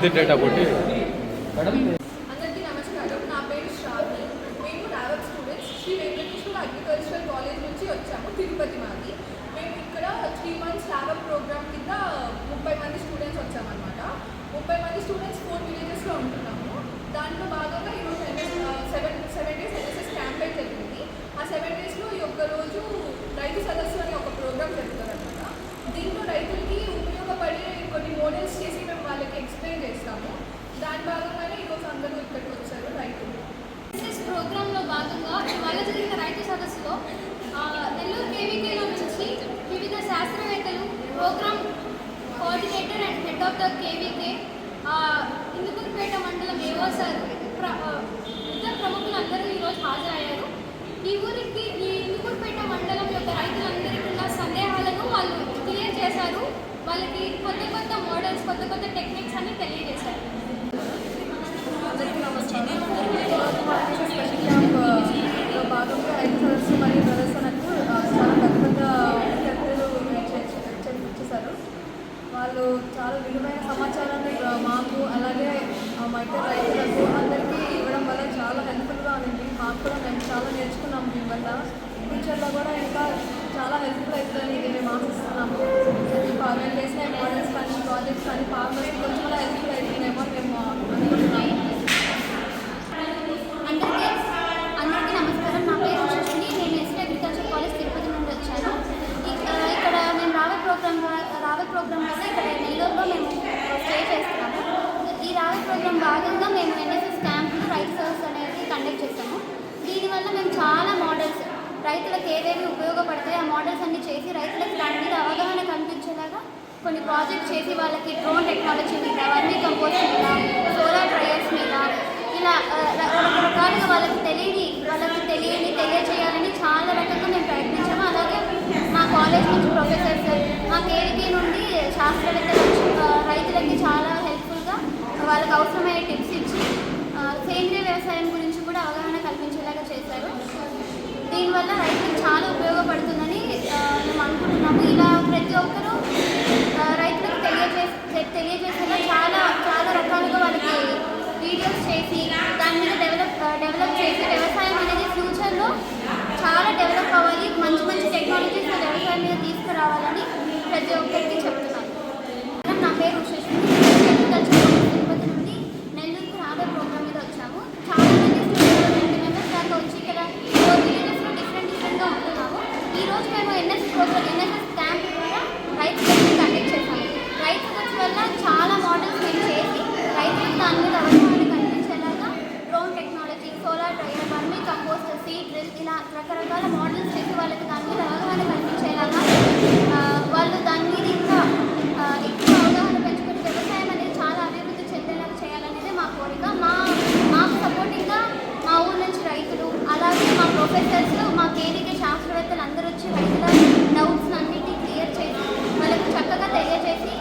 పూర్తి డేటా కొట్టి అందరికీ నమస్కారం. నా పేరు శ్రావణి. మేము రావత్ students Sri Venkateswara agricultural college నుంచి వచ్చాము. తిరుపతి మాది. మేము ఇక్కడ 3 months ల్యాబ్ ప్రోగ్రామ్ కింద 30 మంది స్టూడెంట్స్ వచ్చామన్నమాట. 30 మంది స్టూడెంట్స్ 4 విలేజెస్లో ఉంటున్నాము. దాంట్లో భాగంగా ఈరోజు సెవెన్ డేస్ ఎన్ఎస్ఎస్ క్యాంపెయిన్ జరిగింది. ఆ 7 daysలో ఈ ఒక్క రోజు రైతు సదస్సు అనే ఒక ప్రోగ్రామ్ జరుగుతుందన్నమాట. దీంట్లో రైతులకి ఉపయోగపడే కొన్ని మోడల్స్ చేసి మేము వాళ్ళకి ఎక్స్ప్లెయిన్ చేస్తాము. దాని భాగంగానే ఈరోజు అందరూ ఇక్కడికి వచ్చారు రైతులు. ఎన్ఎస్ఎస్ ప్రోగ్రాంలో భాగంగా ఇవాళ జరిగిన రైతు సదస్సులో నెల్లూరు కేవీకేలో నుంచి వివిధ శాస్త్రవేత్తలు, program coordinator and head of the KVK, Indukurupeta మండలం ఏవో సార్, ఇద్దరు ప్రముఖులు అందరూ ఈరోజు హాజరయ్యారు. ఈ ఇందుకూరుపేట మండలం యొక్క రైతులందరికీ ఉన్న సందేహాలను వాళ్ళు క్లియర్ చేశారు. వాళ్ళకి కొత్త కొత్త మోడల్స్, కొత్త కొత్త టెక్నిక్స్ అన్ని తెలియజేశారు. అందరికీ నమస్కారం. స్పెషల్ క్యాంప్లో భాగంగా రైతు సదస్సు మరియు ప్రదర్శనకు చాలా పెద్ద విద్యార్థులు చేశారు. వాళ్ళు చాలా విలువైన సమాచారాన్ని మాకు అలాగే మా ఇతర రైతులకు అందరికీ ఇవ్వడం వల్ల చాలా హెల్ప్ఫుల్గా ఉంది. మాకు కూడా మేము చాలా నేర్చుకున్నాము. దీనివల్ల ఫ్యూచర్లో కూడా ఇంకా చాలా హెల్ప్ఫుల్ అవుతుందని మేము ఆశిస్తున్నాము. మేము చేసిన మోడల్స్ కానీ ప్రాజెక్ట్స్ కానీ ఫార్మర్స్కి కొంచెం కూడా హెల్ప్ఫుల్ అవుతున్నాయేమో మేము అనుకుంటున్నాము. అందరికీ నమస్కారం. నా పేరు సుష్మిని. నేను ఎస్టీ అగ్రికల్చర్ కాలేజ్ తిరుపతి నుండి వచ్చాను. ఇక్కడ మేము రావే ప్రోగ్రామ్ వల్ల ఇక్కడ నెల్లూరులో మేము స్టే చేస్తున్నాము. ఈ రావే ప్రోగ్రామ్ భాగంగా మేము ఎన్ఎస్ఎస్ క్యాంప్ను రైతు సదస్సు అనేది కండక్ట్ చేస్తాము. దీనివల్ల మేము చాలా మోడల్స్ రైతులకు ఏవేవి ఉపయోగపడతాయి ఆ మోడల్స్ అన్ని చేసి రైతులకు దాని మీద అవగాహన కల్పించేలాగా కొన్ని ప్రాజెక్ట్ చేసి వాళ్ళకి డ్రోన్ టెక్నాలజీ మీద, వర్మీ కంపోస్ట్ మీద, సోలార్ డ్రైయర్స్ మీద ఇలా రకరకాలుగా వాళ్ళకి తెలియజేయాలని చాలా రకంగా మేము ప్రయత్నించాము. అలాగే మా కాలేజ్ నుంచి ప్రొఫెసర్స్, మా కేవీకే నుండి శాస్త్రవేత్తలు రైతులకి చాలా హెల్ప్ఫుల్గా వాళ్ళకి అవసరమైన టిప్స్ ఇచ్చి సేంద్రీయ వ్యవసాయం గురించి కూడా అవగాహన కల్పించేలాగా చేశారు. దీనివల్ల రైతులకు చాలా ఉపయోగపడుతుందని మేము అనుకుంటున్నాము. ఇలా ప్రతి ఒక్కరూ రైతులకు తెలియజేసేలా చాలా రకాలుగా వాళ్ళకి వీడియోస్ చేసి దాని మీద డెవలప్ చేసి వ్యవసాయం అనేది ఫ్యూచర్లో చాలా డెవలప్ అవ్వాలి, మంచి టెక్నాలజీస్ వ్యవసాయం మీద తీసుకురావాలని ప్రతి ఒక్కరికి చెప్తున్నాను. నా పేరు సుష్మిని. తిరుపతి నుండి నెల్లూరుకు రాబోయే ప్రోగ్రామ్ మీద వచ్చాము. చాలా మంది స్టూడెంట్స్ 20 members దాకా వచ్చి ఇక్కడ 4 villagesలో డిఫరెంట్గా ఉంటున్నాము. ఈరోజు మేము ఎన్ఎస్ఎస్ క్యాంప్ ద్వారా రైతు సదస్సు కండక్ట్ చేశాము. రైతు సదస్సు వల్ల చాలా మోడల్స్ మేము చేసి రైతులకు దాని మీద అవగాహన కల్పించేలాగా drone technology, solar dryer, vermi compost, seed drill ఇలా రకరకాల మోడల్స్ చేసి వాళ్ళకి దాని మీద అవగాహన కల్పించేలాగా వాళ్ళు దాని మీద ఇంకా ఎక్కువ అవగాహన పెంచుకుని వ్యవసాయం అనేది చాలా అభివృద్ధి చెందేలాగా చేయాలనేది మా కోరిక. మాకు సపోర్టింగ్గా మా ఊరు నుంచి రైతులు, అలాగే మా ప్రొఫెసర్స్, మా కేవీకే శాస్త్రవేత్తలు అందరూ వచ్చి రైతుల డౌట్స్ అన్నింటినీ క్లియర్ చేసి వాళ్ళకు చక్కగా తెలియజేసి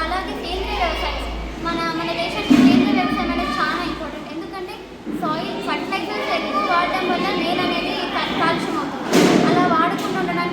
అలాగే సేంద్రీయ వ్యవసాయం మన దేశానికి సేంద్రీయ వ్యవసాయం అనేది చాలా ఇంపార్టెంట్. ఎందుకంటే సాయిల్ ఫర్టిలైజర్స్ ఎక్కువ వాడడం వల్ల నేల అనేది కాలుష్యం అవుతుంది. అలా వాడకుండా ఉండడానికి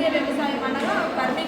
సేంద్రియ వ్యవసాయం అనగా వర్మి